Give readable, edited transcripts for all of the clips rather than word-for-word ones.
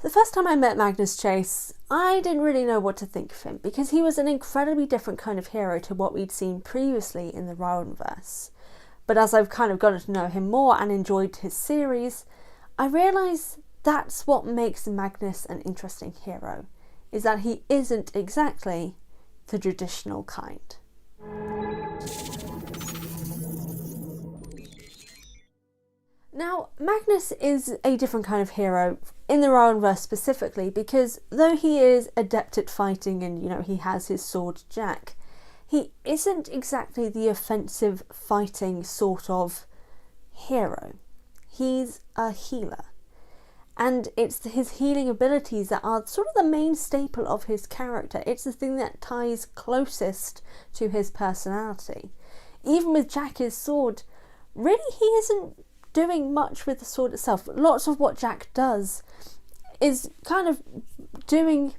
The first time I met Magnus Chase, I didn't really know what to think of him because he was an incredibly different kind of hero to what we'd seen previously in the Rowanverse. But as I've kind of gotten to know him more and enjoyed his series, I realise that's what makes Magnus an interesting hero, is that he isn't exactly the traditional kind. Now, Magnus is a different kind of hero in the Rowanverse specifically because though he is adept at fighting and, he has his sword Jack, he isn't exactly the offensive fighting sort of hero. He's a healer. And it's his healing abilities that are sort of the main staple of his character. It's the thing that ties closest to his personality. Even with Jack's sword, really he isn't doing much with the sword itself. Lots of what Jack does is kind of doing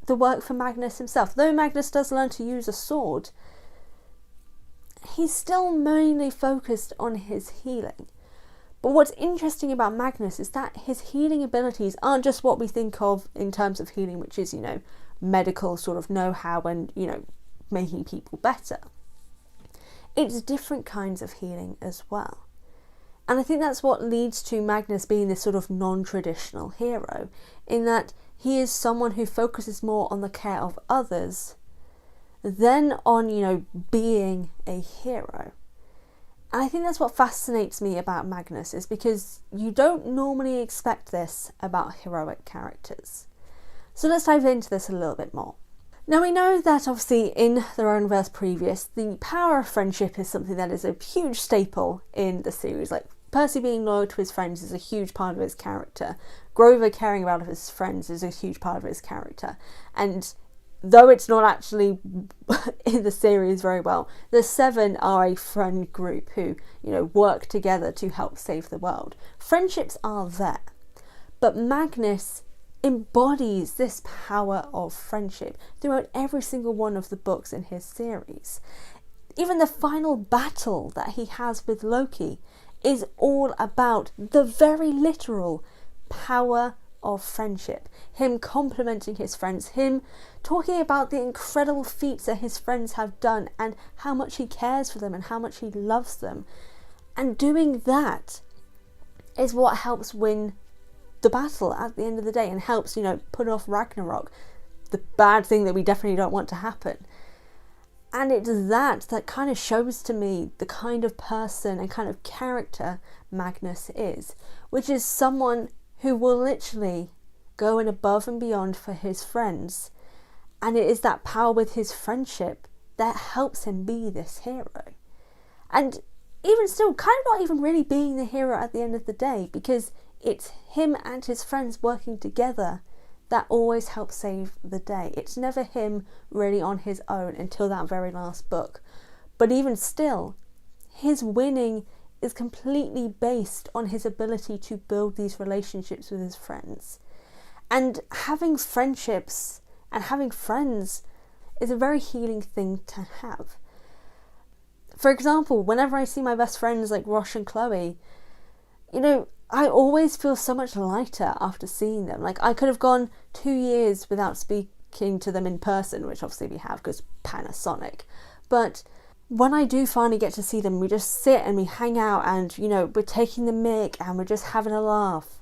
the work for Magnus himself. Though Magnus does learn to use a sword, he's still mainly focused on his healing. But what's interesting about Magnus is that his healing abilities aren't just what we think of in terms of healing, which is, medical sort of know-how and, making people better. It's different kinds of healing as well. And I think that's what leads to Magnus being this sort of non-traditional hero, in that he is someone who focuses more on the care of others than on, being a hero. And I think that's what fascinates me about Magnus, is because you don't normally expect this about heroic characters. So let's dive into this a little bit more. Now we know that obviously in the Rowanverse previous, the power of friendship is something that is a huge staple in the series. Like Percy being loyal to his friends is a huge part of his character. Grover caring about his friends is a huge part of his character. And though it's not actually in the series very well, the Seven are a friend group who, work together to help save the world. Friendships are there. But Magnus embodies this power of friendship throughout every single one of the books in his series. Even the final battle that he has with Loki is all about the very literal power of friendship. Him complimenting his friends, him talking about the incredible feats that his friends have done and how much he cares for them and how much he loves them. And doing that is what helps win the battle at the end of the day and helps, put off Ragnarok, the bad thing that we definitely don't want to happen. And it's that kind of shows to me the kind of person and kind of character Magnus is, which is someone who will literally go in above and beyond for his friends. And it is that power with his friendship that helps him be this hero. And even still, kind of not even really being the hero at the end of the day, because it's him and his friends working together that always helps save the day. It's never him really on his own until that very last book. But even still, his winning is completely based on his ability to build these relationships with his friends. And having friendships and having friends is a very healing thing to have. For example, whenever I see my best friends like Rosh and Chloe, I always feel so much lighter after seeing them. Like I could have gone 2 years without speaking to them in person, which obviously we have because Panasonic. But when I do finally get to see them, we just sit and we hang out and, we're taking the mic and we're just having a laugh.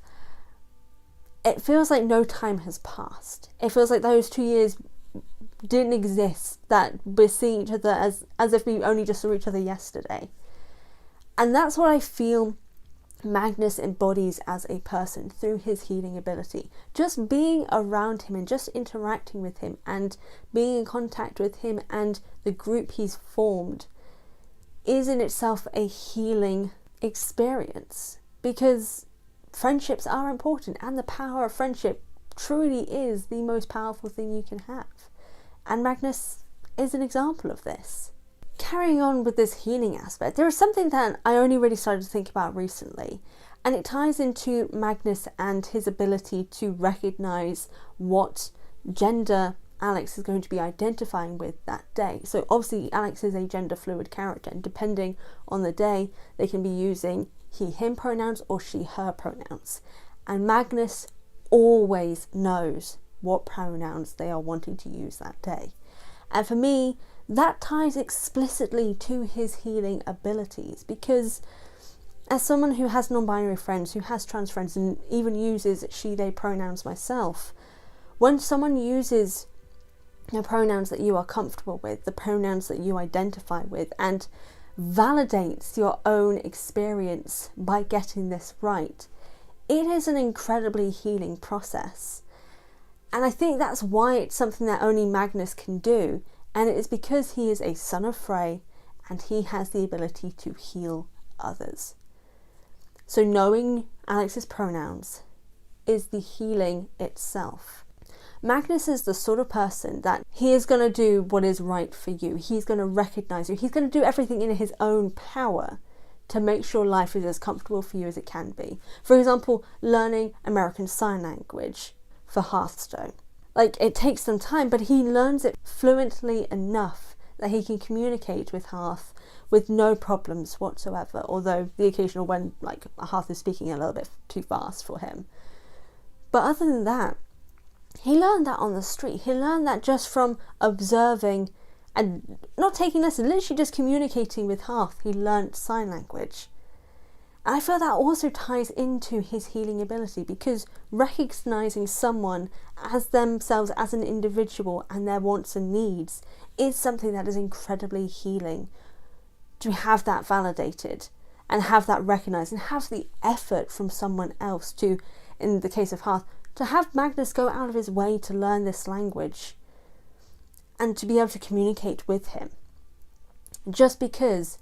It feels like no time has passed. It feels like those 2 years didn't exist, that we're seeing each other as if we only just saw each other yesterday. And that's what I feel Magnus embodies as a person through his healing ability. Just being around him and just interacting with him and being in contact with him and the group he's formed is in itself a healing experience, because friendships are important and the power of friendship truly is the most powerful thing you can have. And Magnus is an example of this. Carrying on with this healing aspect, there is something that I only really started to think about recently, and it ties into Magnus and his ability to recognise what gender Alex is going to be identifying with that day. So obviously Alex is a gender fluid character, and depending on the day they can be using he, him pronouns or she, her pronouns. And Magnus always knows what pronouns they are wanting to use that day. And for me, that ties explicitly to his healing abilities, because as someone who has non-binary friends, who has trans friends, and even uses she, they pronouns myself, when someone uses the pronouns that you are comfortable with, the pronouns that you identify with, and validates your own experience by getting this right, it is an incredibly healing process. And I think that's why it's something that only Magnus can do, and it is because he is a son of Frey and he has the ability to heal others. So knowing Alex's pronouns is the healing itself. Magnus is the sort of person that he is going to do what is right for you. He's going to recognize you. He's going to do everything in his own power to make sure life is as comfortable for you as it can be. For example, learning American Sign Language for Hearthstone. Like, it takes some time, but he learns it fluently enough that he can communicate with Hearth with no problems whatsoever, although the occasional when like Hearth is speaking a little bit too fast for him. But other than that, he learned that on the street. He learned that just from observing and not taking lessons, literally just communicating with Hearth. He learned sign language. And I feel that also ties into his healing ability, because recognising someone as themselves as an individual and their wants and needs is something that is incredibly healing. To have that validated and have that recognised and have the effort from someone else to, in the case of Hearth, to have Magnus go out of his way to learn this language and to be able to communicate with him. Just because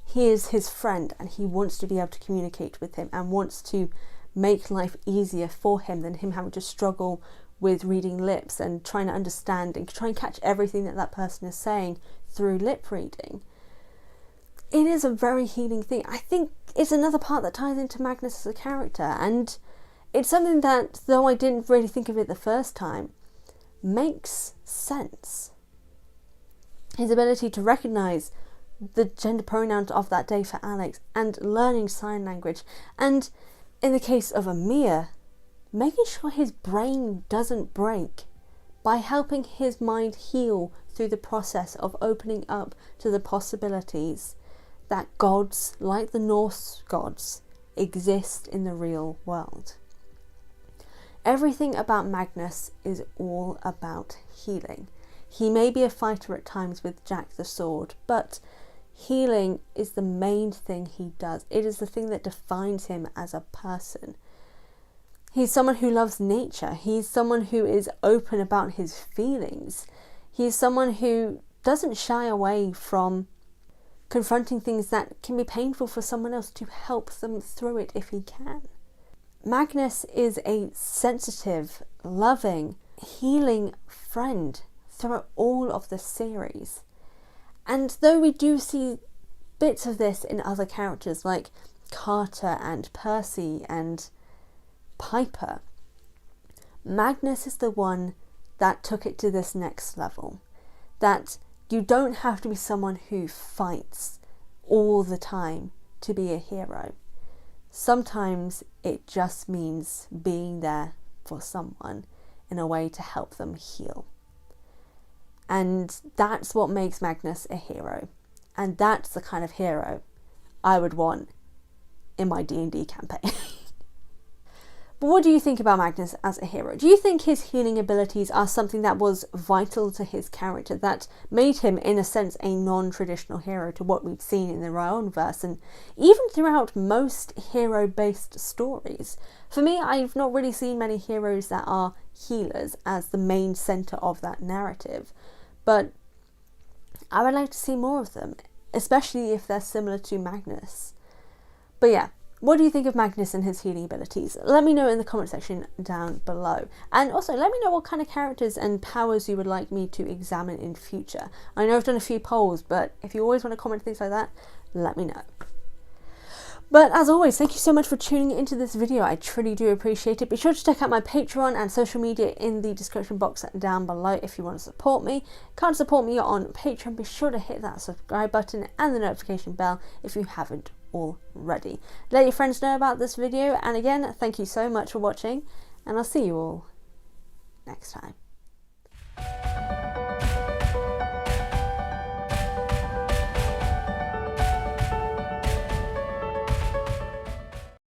he is his friend and he wants to be able to communicate with him and wants to make life easier for him than him having to struggle with reading lips and trying to understand and try and catch everything that that person is saying through lip reading. It is a very healing thing. I think it's another part that ties into Magnus as a character, and it's something that, though I didn't really think of it the first time, makes sense. His ability to recognise the gender pronouns of that day for Alex and learning sign language, and in the case of Amir, making sure his brain doesn't break by helping his mind heal through the process of opening up to the possibilities that gods, like the Norse gods, exist in the real world. Everything about Magnus is all about healing. He may be a fighter at times with Jack the Sword, but healing is the main thing he does. It is the thing that defines him as a person. He's someone who loves nature. He's someone who is open about his feelings. He's someone who doesn't shy away from confronting things that can be painful for someone else to help them through it if he can. Magnus is a sensitive, loving, healing friend throughout all of the series. And though we do see bits of this in other characters like Carter and Percy and Piper, Magnus is the one that took it to this next level. That you don't have to be someone who fights all the time to be a hero. Sometimes it just means being there for someone in a way to help them heal. And that's what makes Magnus a hero. And that's the kind of hero I would want in my D&D campaign. But what do you think about Magnus as a hero? Do you think his healing abilities are something that was vital to his character, that made him, in a sense, a non-traditional hero to what we've seen in the Rioonverse and even throughout most hero-based stories? For me, I've not really seen many heroes that are healers as the main centre of that narrative, but I would like to see more of them, especially if they're similar to Magnus. But yeah, what do you think of Magnus and his healing abilities? Let me know in the comment section down below. And also let me know what kind of characters and powers you would like me to examine in future. I know I've done a few polls, but if you always want to comment things like that, let me know. But as always, thank you so much for tuning into this video. I truly do appreciate it. Be sure to check out my Patreon and social media in the description box down below if you want to support me. Can't support me on Patreon, be sure to hit that subscribe button and the notification bell if you haven't already. Let your friends know about this video, and again, thank you so much for watching, and I'll see you all next time.